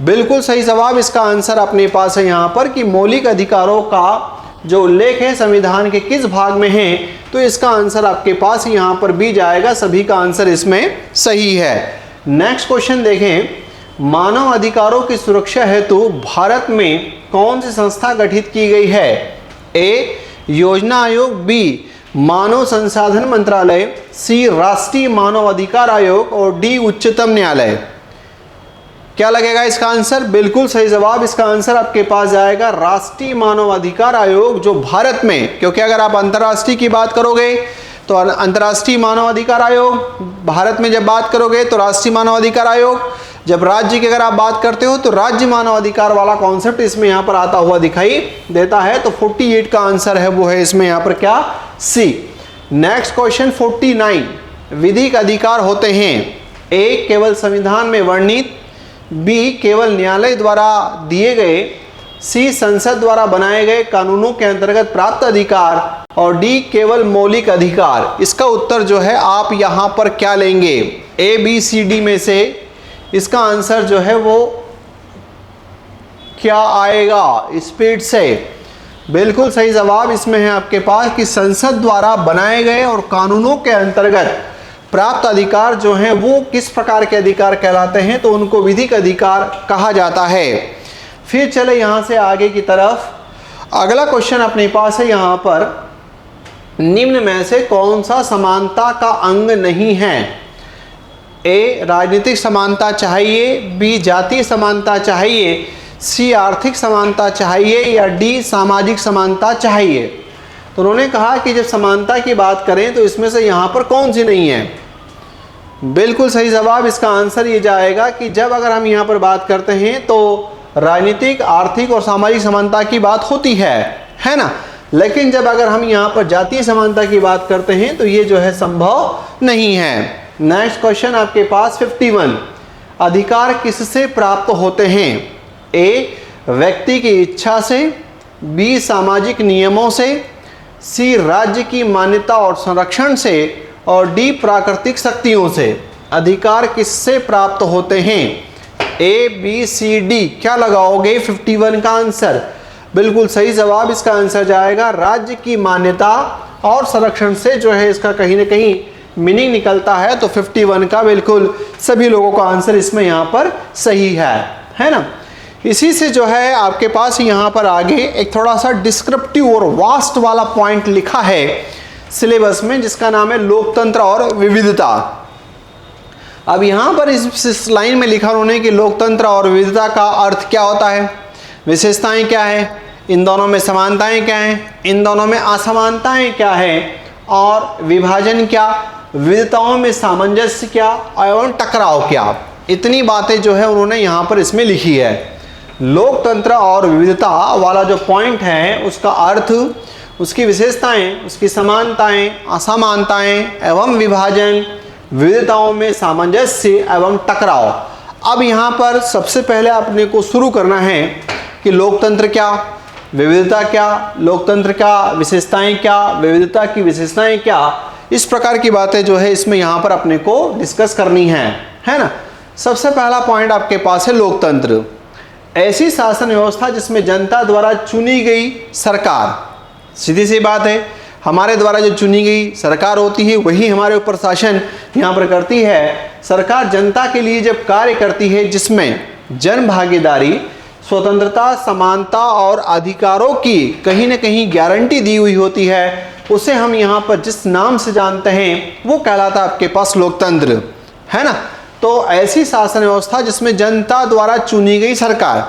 बिल्कुल सही जवाब इसका आंसर अपने पास है यहाँ पर कि मौलिक अधिकारों का जो उल्लेख है संविधान के किस भाग में है, तो इसका आंसर आपके पास यहाँ पर बी जाएगा। सभी का आंसर इसमें सही है। नेक्स्ट क्वेश्चन देखें, मानव अधिकारों की सुरक्षा हेतु भारत में कौन सी संस्था गठित की गई है? ए, योजना आयोग, बी, मानव संसाधन मंत्रालय, सी, राष्ट्रीय मानव अधिकार आयोग, और डी, उच्चतम न्यायालय। क्या लगेगा इसका आंसर? बिल्कुल सही जवाब इसका आंसर आपके पास जाएगा राष्ट्रीय मानव अधिकार आयोग, जो भारत में, क्योंकि अगर आप अंतर्राष्ट्रीय की बात करोगे तो अंतर्राष्ट्रीय मानव अधिकार आयोग, भारत में जब बात करोगे तो राष्ट्रीय मानव अधिकार आयोग, जब राज्य की अगर आप बात करते हो तो राज्य मानव अधिकार वाला कॉन्सेप्ट इसमें यहाँ पर आता हुआ दिखाई देता है। तो 48 का आंसर है वो है इसमें यहाँ पर क्या, सी। नेक्स्ट क्वेश्चन 49, विधिक अधिकार होते हैं। ए, केवल संविधान में वर्णित, बी, केवल न्यायालय द्वारा दिए गए, सी, संसद द्वारा बनाए गए कानूनों के अंतर्गत प्राप्त अधिकार, और डी, केवल मौलिक अधिकार। इसका उत्तर जो है आप यहाँ पर क्या लेंगे? ए, बी, सी, डी में से इसका आंसर जो है वो क्या आएगा? स्पीड से। बिल्कुल सही जवाब इसमें है आपके पास कि संसद द्वारा बनाए गए और कानूनों के अंतर्गत प्राप्त अधिकार जो हैं वो किस प्रकार के अधिकार कहलाते हैं, तो उनको विधिक अधिकार कहा जाता है। फिर चले यहाँ से आगे की तरफ, अगला क्वेश्चन अपने पास है यहाँ पर, निम्न में से कौन सा समानता का अंग नहीं है? ए, राजनीतिक समानता चाहिए, बी, जातीय समानता चाहिए, सी, आर्थिक समानता चाहिए, या डी, सामाजिक समानता चाहिए। तो उन्होंने कहा कि जब समानता की बात करें तो इसमें से यहाँ पर कौन सी नहीं है? बिल्कुल सही जवाब इसका आंसर ये जाएगा कि जब अगर हम यहाँ पर बात करते हैं तो राजनीतिक, आर्थिक और सामाजिक समानता की बात होती है ना। लेकिन जब अगर हम यहाँ पर जातीय समानता की बात करते हैं तो ये जो है संभव नहीं है। नेक्स्ट क्वेश्चन आपके पास 51, अधिकार किससे प्राप्त होते हैं? ए, व्यक्ति की इच्छा से, बी, सामाजिक नियमों से, सी, राज्य की मान्यता और संरक्षण से, और डी, प्राकृतिक शक्तियों से। अधिकार किससे प्राप्त होते हैं? ए, बी, सी, डी। क्या लगाओगे 51 का आंसर? बिल्कुल सही जवाब इसका आंसर जाएगा राज्य की मान्यता और संरक्षण से जो है इसका कहीं ना कहीं मीनिंग निकलता है। तो 51 का बिल्कुल सभी लोगों का आंसर इसमें यहाँ पर सही है ना। इसी से जो है आपके पास यहाँ पर आगे एक थोड़ा सा डिस्क्रिप्टिव और वास्ट वाला पॉइंट लिखा है सिलेबस में, जिसका नाम है लोकतंत्र और विविधता। अब यहाँ पर इस लाइन में लिखा उन्होंने कि लोकतंत्र और विविधता का अर्थ क्या होता है, विशेषताएं क्या है, इन दोनों में समानताएं क्या हैं, इन दोनों में असमानताएं क्या है, और विभाजन क्या, विविधताओं में सामंजस्य क्या एवं टकराव क्या। इतनी बातें जो है उन्होंने यहाँ पर इसमें लिखी है। लोकतंत्र और विविधता वाला जो पॉइंट है उसका अर्थ, उसकी विशेषताएं, उसकी समानताएं, असमानताएं एवं विभाजन, विविधताओं में सामंजस्य एवं टकराव। अब यहाँ पर सबसे पहले अपने को शुरू करना है कि लोकतंत्र क्या, विविधता क्या, लोकतंत्र क्या विशेषताएं क्या, विविधता की विशेषताएं क्या, इस प्रकार की बातें जो है इसमें यहाँ पर अपने को डिस्कस करनी है ना। सबसे पहला पॉइंट आपके पास है लोकतंत्र। ऐसी शासन व्यवस्था जिसमें जनता द्वारा चुनी गई सरकार, सीधी सी बात है, हमारे द्वारा जो चुनी गई सरकार होती है वही हमारे ऊपर शासन यहाँ पर करती है। सरकार जनता के लिए जब कार्य करती है जिसमें जन भागीदारी, स्वतंत्रता, समानता और अधिकारों की कहीं न कहीं गारंटी दी हुई होती है, उसे हम यहाँ पर जिस नाम से जानते हैं वो कहलाता है आपके पास लोकतंत्र, है ना। तो ऐसी शासन व्यवस्था जिसमें जनता द्वारा चुनी गई सरकार।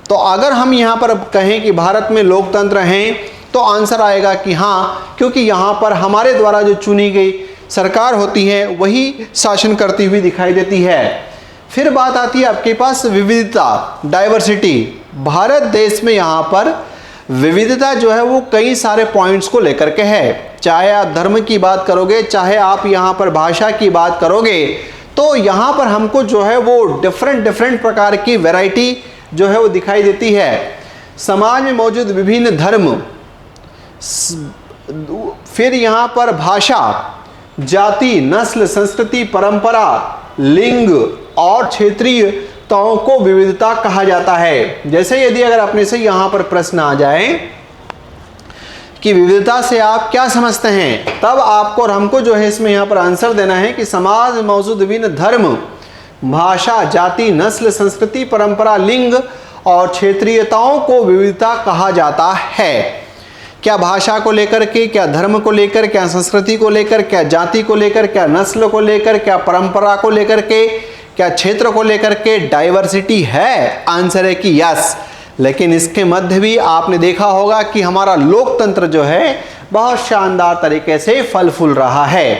तो अगर हम यहाँ पर कहें कि भारत में लोकतंत्र हैं तो आंसर आएगा कि हाँ, क्योंकि यहाँ पर हमारे द्वारा जो चुनी गई सरकार होती है वही शासन करती हुई दिखाई देती है। फिर बात आती है आपके पास विविधता, डाइवर्सिटी। भारत देश में यहाँ पर विविधता जो है वो कई सारे पॉइंट्स को लेकर के है। चाहे आप धर्म की बात करोगे, चाहे आप यहाँ पर भाषा की बात करोगे, तो यहाँ पर हमको जो है वो डिफरेंट प्रकार की वैरायटी जो है वो दिखाई देती है। समाज में मौजूद विभिन्न धर्म, फिर यहाँ पर भाषा, जाति, नस्ल, संस्कृति, परंपरा, लिंग और क्षेत्रीयताओं को विविधता कहा जाता है। जैसे यदि अगर अपने से यहाँ पर प्रश्न आ जाए कि विविधता से आप क्या समझते हैं, तब आपको और हमको जो है इसमें यहाँ पर आंसर देना है कि समाज में मौजूद विभिन्न धर्म, भाषा, जाति, नस्ल, संस्कृति, परंपरा, लिंग और क्षेत्रीयताओं को विविधता कहा जाता है। क्या भाषा को लेकर के, क्या धर्म को लेकर, क्या संस्कृति को लेकर, क्या जाति को लेकर, क्या नस्ल को लेकर, क्या परंपरा को लेकर के, क्या क्षेत्र को लेकर के डाइवर्सिटी है? आंसर है कि यस। लेकिन इसके मध्य भी आपने देखा होगा कि हमारा लोकतंत्र जो है बहुत शानदार तरीके से फल फूल रहा है।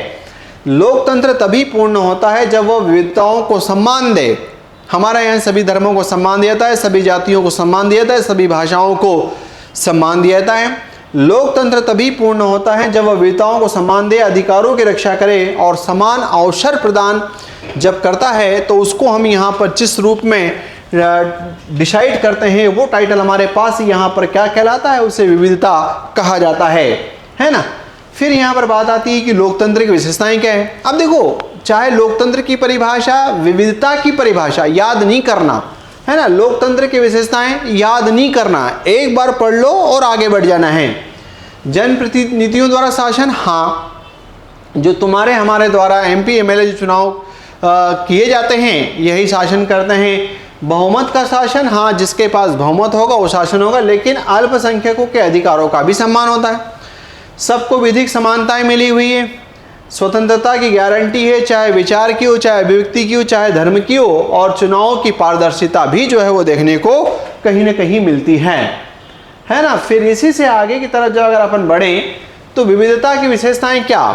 लोकतंत्र तभी पूर्ण होता है जब वो विविधताओं को सम्मान दे। हमारे यहाँ सभी धर्मों को सम्मान दिया जाता है, सभी जातियों को सम्मान दिया जाता है, सभी भाषाओं को सम्मान दिया जाता है। लोकतंत्र तभी पूर्ण होता है जब वह विविधताओं को सम्मान दे, अधिकारों की रक्षा करे और समान अवसर प्रदान जब करता है, तो उसको हम यहाँ पर जिस रूप में डिसाइड करते हैं वो टाइटल हमारे पास यहाँ पर क्या कहलाता है, उसे विविधता कहा जाता है ना। फिर यहाँ पर बात आती है कि लोकतंत्र की विशेषताएं क्या है। अब देखो, चाहे लोकतंत्र की परिभाषा, विविधता की परिभाषा याद नहीं करना, है ना। लोकतंत्र की विशेषताएं याद नहीं करना, एक बार पढ़ लो और आगे बढ़ जाना है। जनप्रतिनिधियों द्वारा शासन, हाँ, जो तुम्हारे हमारे द्वारा MP MLA जो चुनाव किए जाते हैं यही शासन करते हैं। बहुमत का शासन, हाँ, जिसके पास बहुमत होगा वो शासन होगा, लेकिन अल्पसंख्यकों के अधिकारों का भी सम्मान होता है। सबको विधिक समानताएं मिली हुई है। स्वतंत्रता की गारंटी है, चाहे विचार की हो, चाहे अभिव्यक्ति की हो, चाहे धर्म की हो, और चुनाव की पारदर्शिता भी जो है वो देखने को कहीं ना कहीं मिलती है ना। फिर इसी से आगे की तरफ जब अगर अपन बढ़ें तो विविधता की विशेषताएं क्या,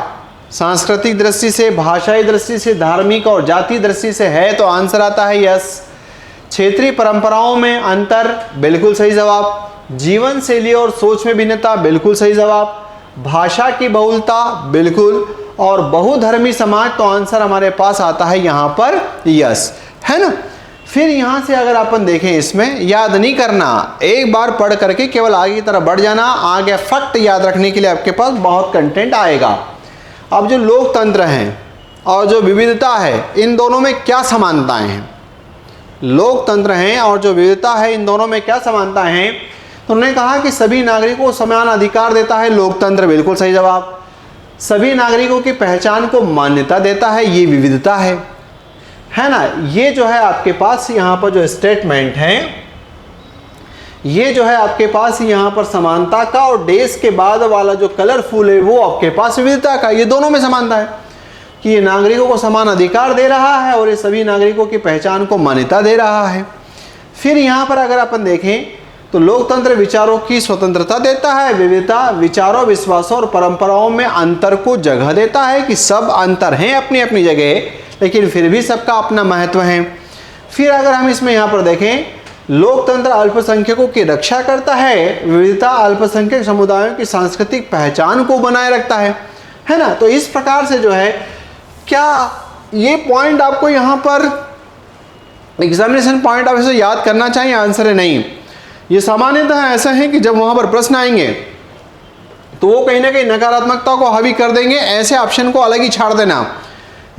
सांस्कृतिक दृष्टि से, भाषाई दृष्टि से, धार्मिक और जाति दृष्टि से है, तो आंसर आता है यस। क्षेत्रीय परंपराओं में अंतर, बिल्कुल सही जवाब। जीवन शैली और सोच में भिन्नता, बिल्कुल सही जवाब। भाषा की बहुलता, बिल्कुल। और बहुधर्मी समाज, तो आंसर हमारे पास आता है यहाँ पर यस, है ना। फिर यहाँ से अगर अपन देखें, इसमें याद नहीं करना, एक बार पढ़ करके केवल आगे की तरफ बढ़ जाना। आगे फैक्ट याद रखने के लिए आपके पास बहुत कंटेंट आएगा। अब जो लोकतंत्र है और जो विविधता है, इन दोनों में क्या समानताएं हैं? लोकतंत्र हैं और जो विविधता है, इन दोनों में क्या समानताएं हैं? तो उन्होंने कहा कि सभी नागरिकों को समान अधिकार देता है लोकतंत्र, बिल्कुल सही जवाब। सभी नागरिकों की पहचान को मान्यता देता है, ये विविधता है ना। ये जो है आपके पास यहाँ पर जो स्टेटमेंट है, ये जो है आपके पास यहाँ पर समानता का, और देश के बाद वाला जो कलरफुल है वो आपके पास विविधता का। ये दोनों में समानता है कि ये नागरिकों को समान अधिकार दे रहा है और ये सभी नागरिकों की पहचान को मान्यता दे रहा है। फिर यहाँ पर अगर अपन देखें तो लोकतंत्र विचारों की स्वतंत्रता देता है, विविधता विचारों, विश्वासों और परंपराओं में अंतर को जगह देता है कि सब अंतर हैं अपनी अपनी जगह, लेकिन फिर भी सबका अपना महत्व है। फिर अगर हम इसमें यहाँ पर देखें, लोकतंत्र अल्पसंख्यकों की रक्षा करता है, विविधता अल्पसंख्यक समुदायों की सांस्कृतिक पहचान को बनाए रखता है ना। तो इस प्रकार से जो है, क्या ये पॉइंट आपको यहाँ पर एग्जामिनेशन पॉइंट ऑफ व्यू से याद करना चाहिए? आंसर है नहीं। ये सामान्यतः ऐसा है कि जब वहाँ पर प्रश्न आएंगे तो वो कहीं ना कहीं नकारात्मकता को हावी कर देंगे, ऐसे ऑप्शन को अलग ही छाड़ देना,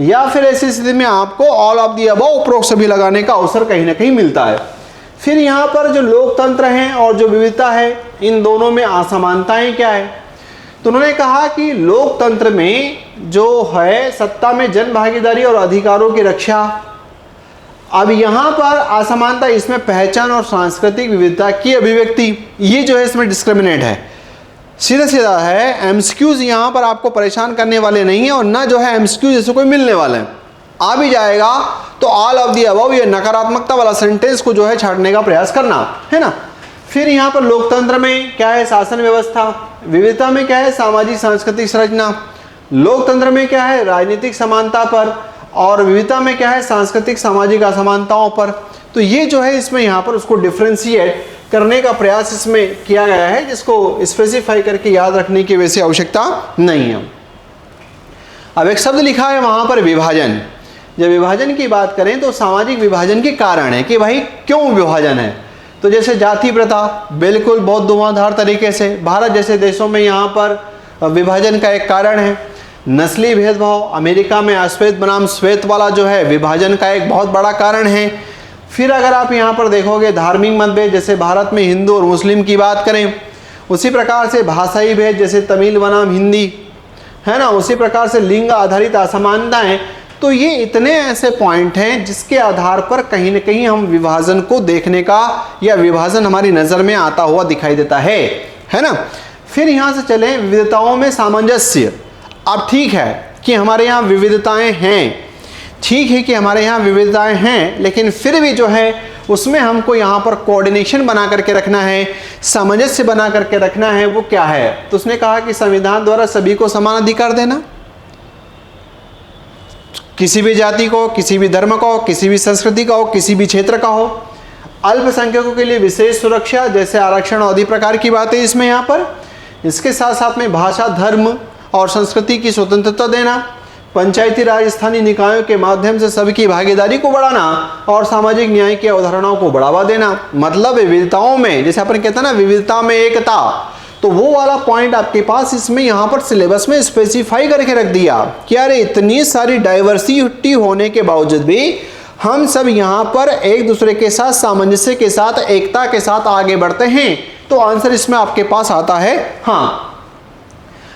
या फिर ऐसी स्थिति में आपको ऑल ऑफ दी अबव उपरोक्त सभी लगाने का अवसर कहीं ना कहीं मिलता है। फिर यहाँ पर जो लोकतंत्र है और जो विविधता है, इन दोनों में असमानताएं क्या है? तो उन्होंने कहा कि लोकतंत्र में जो है सत्ता में जन भागीदारी और अधिकारों की रक्षा। अब यहाँ पर असमानता, इसमें पहचान और सांस्कृतिक विविधता की अभिव्यक्ति, ये जो है इसमें डिस्क्रिमिनेट है। सीधा सीधा है, एमसीक्यूज यहाँ पर आपको परेशान करने वाले नहीं है और ना जो है एमसीक्यूज जैसे कोई मिलने वाले हैं। आ भी जाएगा तो ऑल ऑफ दी अबव, ये नकारात्मकता वाला सेंटेंस को जो है छाटने का प्रयास करना है ना। फिर यहाँ पर लोकतंत्र में क्या है? शासन व्यवस्था। विविधता में क्या है? सामाजिक सांस्कृतिक संरचना। लोकतंत्र में क्या है? राजनीतिक समानता पर। और विविधता में क्या है? सांस्कृतिक सामाजिक असमानताओं पर। तो ये जो है इसमें यहाँ पर उसको डिफ्रेंशिएट करने का प्रयास इसमें किया गया है, जिसको स्पेसिफाई करके याद रखने की वैसे आवश्यकता नहीं है। अब एक शब्द लिखा है वहां पर विभाजन। जब विभाजन की बात करें तो सामाजिक विभाजन के कारण है कि भाई क्यों विभाजन है। तो जैसे जाति प्रथा, बिल्कुल बहुत धुआंधार तरीके से भारत जैसे देशों में यहाँ पर विभाजन का एक कारण है। नस्ली भेदभाव, अमेरिका में अश्वेत बनाम श्वेत वाला जो है विभाजन का एक बहुत बड़ा कारण है। फिर अगर आप यहाँ पर देखोगे धार्मिक मतभेद, जैसे भारत में हिंदू और मुस्लिम की बात करें, उसी प्रकार से भाषाई भेद, जैसे तमिल बनाम हिंदी, है ना, उसी प्रकार से लिंग आधारित असमानताएं। तो ये इतने ऐसे पॉइंट हैं जिसके आधार पर कहीं ना कहीं हम विभाजन को देखने का या विभाजन हमारी नज़र में आता हुआ दिखाई देता है ना। फिर यहाँ से चलें विविधताओं में सामंजस्य। अब ठीक है कि हमारे यहाँ विविधताएं हैं, ठीक है कि हमारे यहाँ विविधताएं हैं, लेकिन फिर भी जो है उसमें हमको यहाँ पर कोऑर्डिनेशन बना करके रखना है, सामंजस्य बना करके रखना है। वो क्या है? तो उसने कहा कि संविधान द्वारा सभी को समान अधिकार देना, किसी भी जाति को, किसी भी धर्म का हो, किसी भी संस्कृति का हो, किसी भी क्षेत्र का हो। अल्पसंख्यकों के लिए विशेष सुरक्षा, जैसे आरक्षण आदि प्रकार की बातें इसमें यहाँ पर। इसके साथ साथ में भाषा, धर्म और संस्कृति की स्वतंत्रता देना, पंचायती राज स्थानीय निकायों के माध्यम से सबकी भागीदारी को बढ़ाना और सामाजिक न्याय की अवधारणाओं को बढ़ावा देना। मतलब विविधताओं में, जैसे अपन कहते हैं ना विविधता में एकता, तो वो वाला पॉइंट आपके पास इसमें यहाँ पर सिलेबस में स्पेसिफाई करके रख दिया कि अरे इतनी सारी डाइवर्सिटी होने के बावजूद भी हम सब यहाँ पर एक दूसरे के साथ सामंजस्य के साथ, एकता के साथ आगे बढ़ते हैं। तो आंसर इसमें आपके पास आता है हाँ।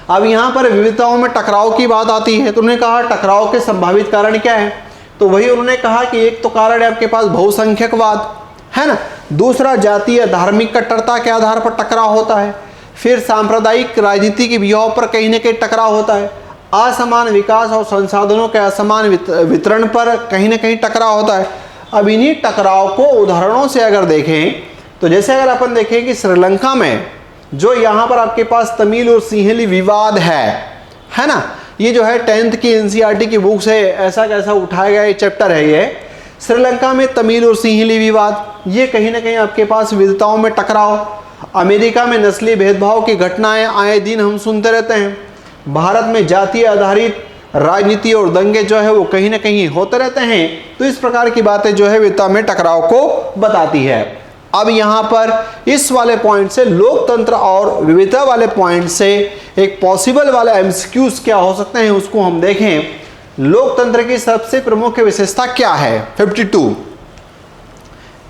अब यहाँ पर विविधताओं में टकराव की बात आती है, तो उन्होंने कहा टकराव के संभावित कारण क्या है? तो वही उन्होंने कहा कि एक तो कारण है आपके पास बहुसंख्यकवाद, है ना। दूसरा जातीय धार्मिक कट्टरता के आधार पर टकराव होता है। फिर सांप्रदायिक राजनीति के व्यूह पर कहीं न कहीं टकराव होता है। असमान विकास और संसाधनों के असमान वितरण पर कहीं न कहीं टकराव होता है। अब इन्हीं टकराव को उदाहरणों से अगर देखें तो जैसे अगर अपन देखें कि श्रीलंका में जो यहाँ पर आपके पास तमिल और सिंहली विवाद है ना, ये जो है 10th की NCERT की बुक से ऐसा कैसा उठाया गया ये चैप्टर है। ये श्रीलंका में तमिल और सिंहली विवाद, ये कहीं ना कहीं आपके पास विविधताओं में टकराव। अमेरिका में नस्ली भेदभाव की घटनाएं आए दिन हम सुनते रहते हैं। भारत में जातीय आधारित राजनीति और दंगे जो है वो कहीं ना कहीं होते रहते हैं। तो इस प्रकार की बातें जो है विविधता में टकराव को बताती है। अब यहाँ पर इस वाले पॉइंट से, लोकतंत्र और विविधता वाले पॉइंट से एक पॉसिबल वाला एमसीक्यूज क्या हो सकते हैं उसको हम देखें। लोकतंत्र की सबसे प्रमुख विशेषता क्या है? 52।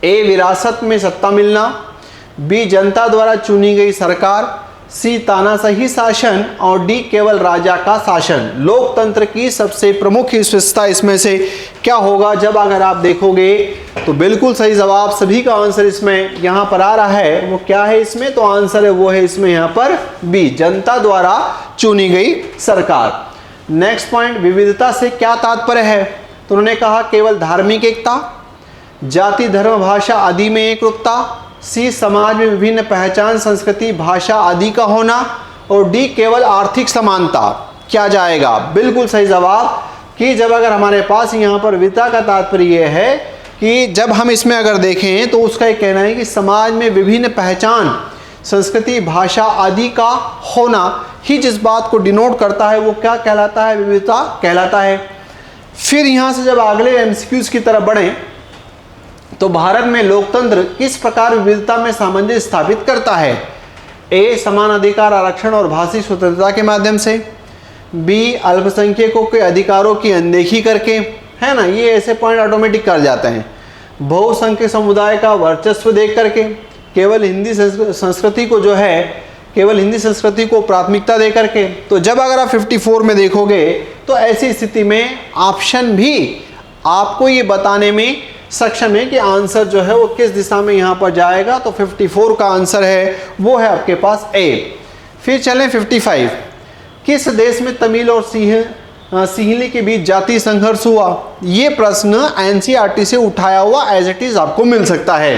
ए, विरासत में सत्ता मिलना। बी, जनता द्वारा चुनी गई सरकार। सी, तानाशाही शासन। और डी, केवल राजा का शासन। लोकतंत्र की सबसे प्रमुख विशेषता इसमें से क्या होगा? जब अगर आप देखोगे तो बिल्कुल सही जवाब, सभी का आंसर इसमें यहाँ पर आ रहा है। वो क्या है इसमें? तो आंसर है वो है इसमें यहाँ पर बी, जनता द्वारा चुनी गई सरकार। नेक्स्ट पॉइंट, विविधता से क्या तात्पर्य है? तो उन्होंने कहा केवल धार्मिक एकता, जाति धर्म भाषा आदि में एकरूपता। सी, समाज में विभिन्न पहचान संस्कृति भाषा आदि का होना। और डी, केवल आर्थिक समानता। क्या जाएगा? बिल्कुल सही जवाब कि जब अगर हमारे पास यहाँ पर विविधता का तात्पर्य यह है कि जब हम इसमें अगर देखें तो उसका एक कहना है कि समाज में विभिन्न पहचान संस्कृति भाषा आदि का होना ही जिस बात को डिनोट करता है वो क्या कहलाता है? विविधता कहलाता है। फिर यहाँ से जब अगले एमसीक्यूज की तरफ बढ़ें तो भारत में लोकतंत्र किस प्रकार विविधता में सामंजस्य स्थापित करता है? ए, समान अधिकार आरक्षण और भाषी स्वतंत्रता के माध्यम से। बी, अल्पसंख्यकों के अधिकारों की अनदेखी करके, है ना, ये ऐसे पॉइंट ऑटोमेटिक कर जाते हैं। बहुसंख्यक समुदाय का वर्चस्व देख करके, केवल हिंदी संस्कृति को जो है, केवल हिंदी संस्कृति को प्राथमिकता दे करके। तो जब अगर आप 54 में देखोगे तो ऐसी स्थिति में ऑप्शन भी आपको ये बताने में सक्षम है कि आंसर जो है वो किस दिशा में यहाँ पर जाएगा। तो 54 का आंसर है वो है आपके पास ए। फिर चलें 55, किस देश में तमिल और सिंहली के बीच जातीय संघर्ष हुआ? ये प्रश्न एनसीईआरटी से उठाया हुआ एज इट इज आपको मिल सकता है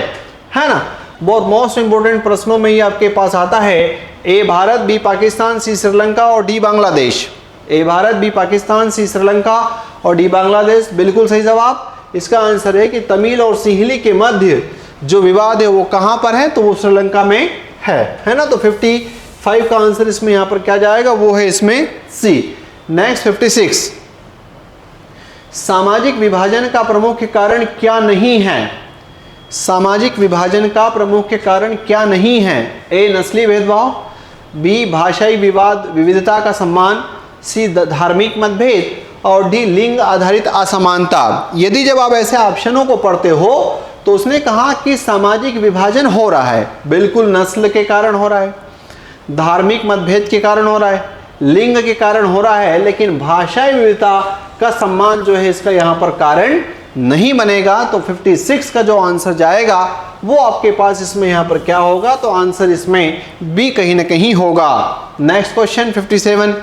ना। बहुत मोस्ट इंपोर्टेंट प्रश्नों में ये आपके पास आता है। ए भारत, बी पाकिस्तान, सी श्रीलंका और डी बांग्लादेश। ए भारत, बी पाकिस्तान, सी श्रीलंका और डी बांग्लादेश, बिल्कुल सही जवाब। इसका आंसर है कि तमिल और सिंहली के मध्य जो विवाद है वो कहाँ पर है? तो वो श्रीलंका में है ना। तो 55 का आंसर इसमें यहाँ पर क्या जाएगा? वो है इसमें सी। नेक्स्ट 56, सामाजिक विभाजन का प्रमुख कारण क्या नहीं है? सामाजिक विभाजन का प्रमुख कारण क्या नहीं है? ए नस्ली भेदभाव, बी भाषाई विविधता का सम्मान, सी धार्मिक मतभेद और डी लिंग आधारित असमानता। यदि जब आप ऐसे ऑप्शनों को पढ़ते हो तो उसने कहा कि सामाजिक विभाजन हो रहा है, बिल्कुल नस्ल के कारण हो रहा है, धार्मिक मतभेद के कारण हो रहा है, लिंग के कारण हो रहा है, लेकिन भाषाई विविधता का सम्मान जो है इसका यहाँ पर कारण नहीं बनेगा। तो 56 का जो आंसर जाएगा वो आपके पास इसमें यहाँ पर क्या होगा? तो आंसर इसमें बी कहीं ना कहीं होगा। नेक्स्ट क्वेश्चन 57,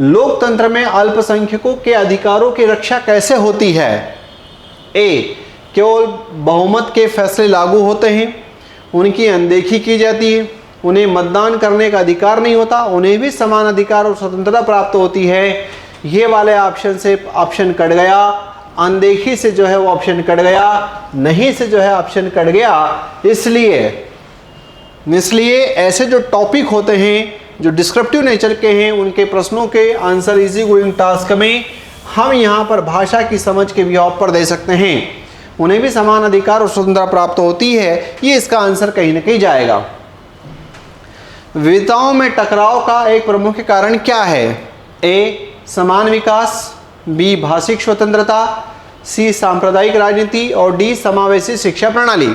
लोकतंत्र में अल्पसंख्यकों के अधिकारों की रक्षा कैसे होती है? ए केवल बहुमत के फैसले लागू होते हैं, उनकी अनदेखी की जाती है, उन्हें मतदान करने का अधिकार नहीं होता, उन्हें भी समान अधिकार और स्वतंत्रता प्राप्त होती है। ये वाले ऑप्शन से ऑप्शन कट गया, अनदेखी से जो है वो ऑप्शन कट गया, नहीं से जो है ऑप्शन कट गया। इसलिए ऐसे जो टॉपिक होते हैं जो डिस्क्रिप्टिव नेचर के हैं उनके प्रश्नों के आंसर इजी गोइंग टास्क में हम यहाँ पर भाषा की समझ के बिहाव पर दे सकते हैं। उन्हें भी समान अधिकार और स्वतंत्रता प्राप्त होती है, ये इसका आंसर कहीं ना कहीं जाएगा। विविधताओं में टकराव का एक प्रमुख कारण क्या है? ए समान विकास, बी भाषिक स्वतंत्रता, सी सांप्रदायिक राजनीति और डी समावेशी शिक्षा प्रणाली।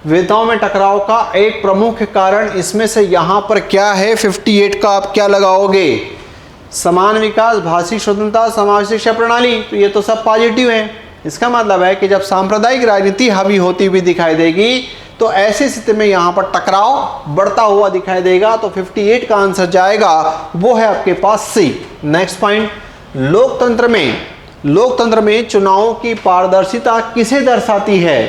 विविधताओं में टकराव का एक प्रमुख कारण इसमें से यहाँ पर क्या है? 58 का आप क्या लगाओगे? समान विकास, भाषिक स्वतंत्रता, समावेशी शिक्षा प्रणाली। तो ये तो सब पॉजिटिव है। इसका मतलब है कि जब सांप्रदायिक राजनीति हावी होती हुई दिखाई देगी तो ऐसी स्थिति में यहाँ पर टकराव बढ़ता हुआ दिखाई देगा। तो 58 का आंसर जाएगा वो है आपके पास सी। नेक्स्ट पॉइंट, लोकतंत्र में चुनावों की पारदर्शिता किसे दर्शाती है?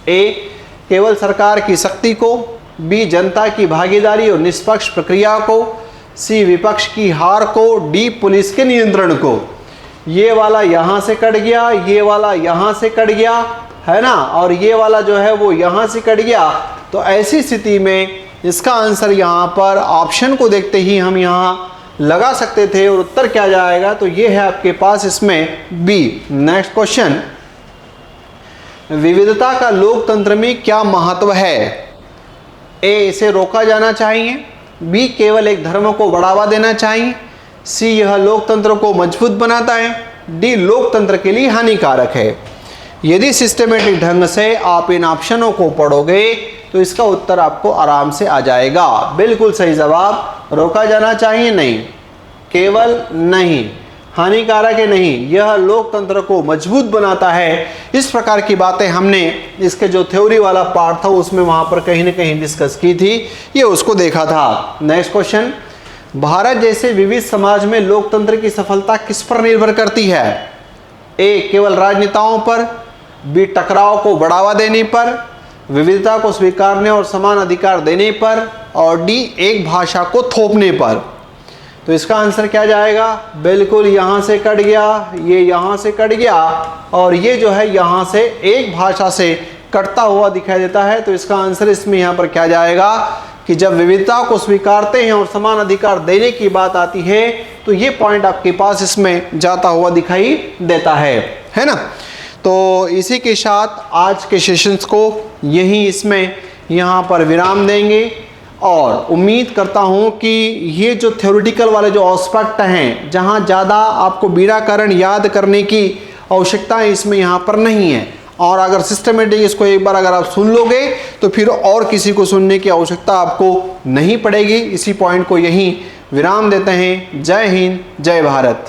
ए केवल सरकार की शक्ति को, बी जनता की भागीदारी और निष्पक्ष प्रक्रिया को, सी विपक्ष की हार को, डी पुलिस के नियंत्रण को। ये वाला यहाँ से कट गया, ये वाला यहाँ से कट गया, है ना, और ये वाला जो है वो यहाँ से कट गया। तो ऐसी स्थिति में इसका आंसर यहाँ पर ऑप्शन को देखते ही हम यहाँ लगा सकते थे और उत्तर क्या जाएगा? तो ये है आपके पास इसमें बी। नेक्स्ट क्वेश्चन, विविधता का लोकतंत्र में क्या महत्व है? ए इसे रोका जाना चाहिए, बी केवल एक धर्म को बढ़ावा देना चाहिए, सी यह लोकतंत्र को मजबूत बनाता है, डी लोकतंत्र के लिए हानिकारक है। यदि सिस्टमेटिक ढंग से आप इन ऑप्शनों को पढ़ोगे तो इसका उत्तर आपको आराम से आ जाएगा। बिल्कुल सही जवाब, रोका जाना चाहिए नहीं, केवल नहीं, हानिकारक है नहीं, यह लोकतंत्र को मजबूत बनाता है। इस प्रकार की बातें हमने इसके जो थ्योरी वाला पार्ट था उसमें वहाँ पर कहीं ना कहीं डिस्कस की थी, ये उसको देखा था। नेक्स्ट क्वेश्चन, भारत जैसे विविध समाज में लोकतंत्र की सफलता किस पर निर्भर करती है? ए केवल राजनेताओं पर, बी टकराव को बढ़ावा देने पर, विविधता को स्वीकारने और समान अधिकार देने पर, और डी एक भाषा को थोपने पर। तो इसका आंसर क्या जाएगा? बिल्कुल यहाँ से कट गया, ये यहाँ से कट गया, और ये जो है यहाँ से एक भाषा से कटता हुआ दिखाई देता है। तो इसका आंसर इसमें यहाँ पर क्या जाएगा कि जब विविधता को स्वीकारते हैं और समान अधिकार देने की बात आती है तो ये पॉइंट आपके पास इसमें जाता हुआ दिखाई देता है ना। तो इसी के साथ आज के सेशंस को यहीं इसमें यहाँ पर विराम देंगे और उम्मीद करता हूँ कि ये जो थ्योरेटिकल वाले जो एस्पेक्ट हैं जहाँ ज़्यादा आपको व्याकरण याद करने की आवश्यकता है इसमें यहाँ पर नहीं है। और अगर सिस्टमेटिक इसको एक बार अगर आप सुन लोगे तो फिर और किसी को सुनने की आवश्यकता आपको नहीं पड़ेगी। इसी पॉइंट को यहीं विराम देते हैं। जय हिंद, जय भारत।